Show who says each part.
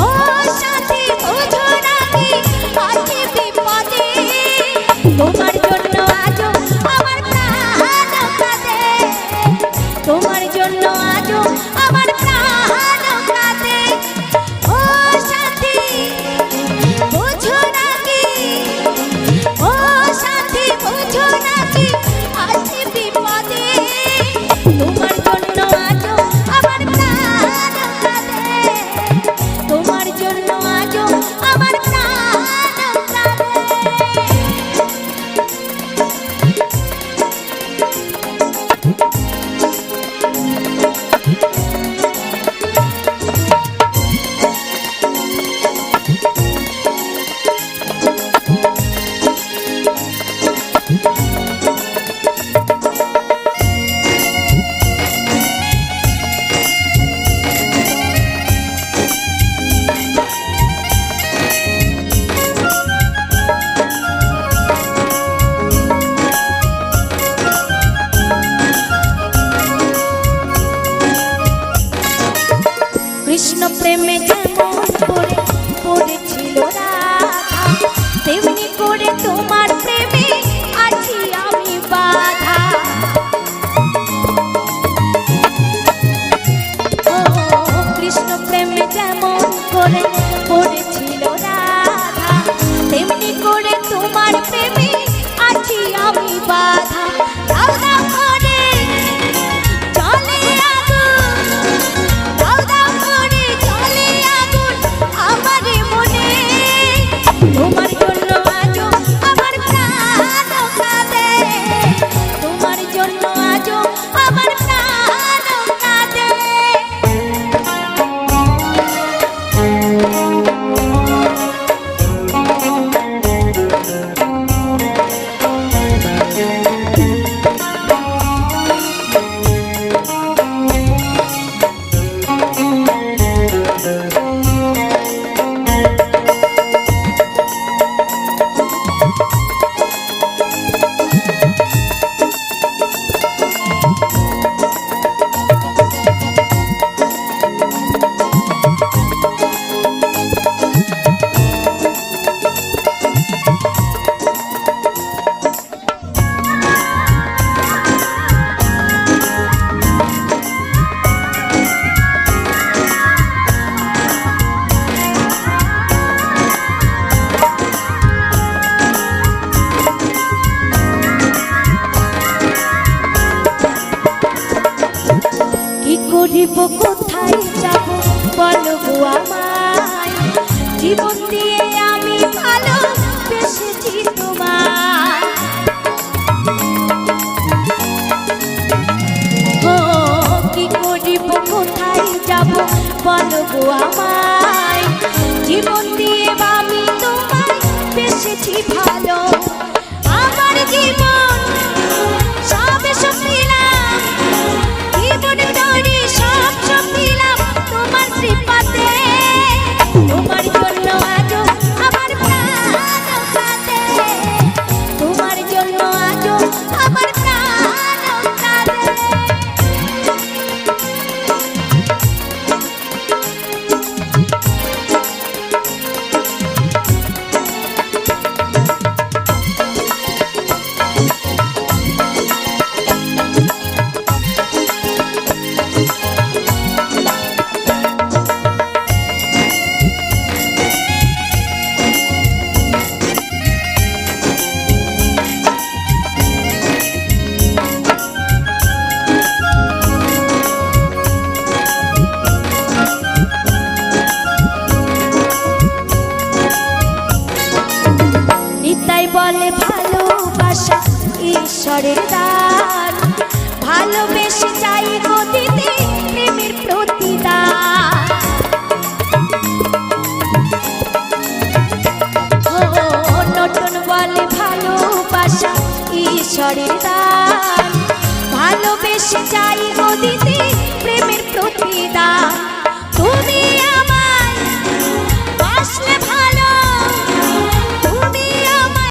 Speaker 1: ও সাথী বুঝো নাকি আছি বিপদে, তোমার জন্য আজও আমার প্রাণ কাঁদে, তোমার জন্য আজও আমার প্রাণ কাঁদে। ও সাথী বুঝো নাকি, ও সাথী বুঝো নাকি আছি বিপদে, তোমার জন্য আজও আমার প্রাণ কাঁদে, তোমার জন্য আজও আমার প্রাণ কাঁদে। কৃষ্ণ প্রেমে যেমন করে পড়েছিল রাধা, তেমনি করে তোমার প্রেমে আছি আমি বাধা। ও কৃষ্ণ প্রেমে যেমন করে পড়েছিল রাধা, তেমনি করে তোমার প্রেমে আছি আমি বাধা। দাও দাও করে চলে আগুন, দাও দাও করে চলে আগুন আমার মনে, তোমার জন্য আজও আমার প্রাণ কাঁদে, তোমার জন্য আজও আমার প্রাণ কাঁদে। কি করিব কোথায় যাব বলো গো আমায়, জীবন দিয়ে আমি ভালোবেসেছি তোমায়। ও কি করিব কোথায় যাব বলো গো আমায়, জীবন দিয়ে আমি তোমায় বেসেছি ভালো। আমার জীবন সব সপিলাম, জীবন তরি সব সপিলাম তোমার শ্রীপাতে, তোমার জন্য আজও আমার প্রাণ কাঁদে, তোমার জন্য আজও আমার প্রাণ কাঁদে। বলে ভালোবাসা ঈশ্বরের দান, ভালোবেসে চাই গো দিতে প্রেমের প্রতিদান। ও নতুন বলে ভালোবাসা ঈশ্বরের দান, ভালোবেসে চাই গো দিতে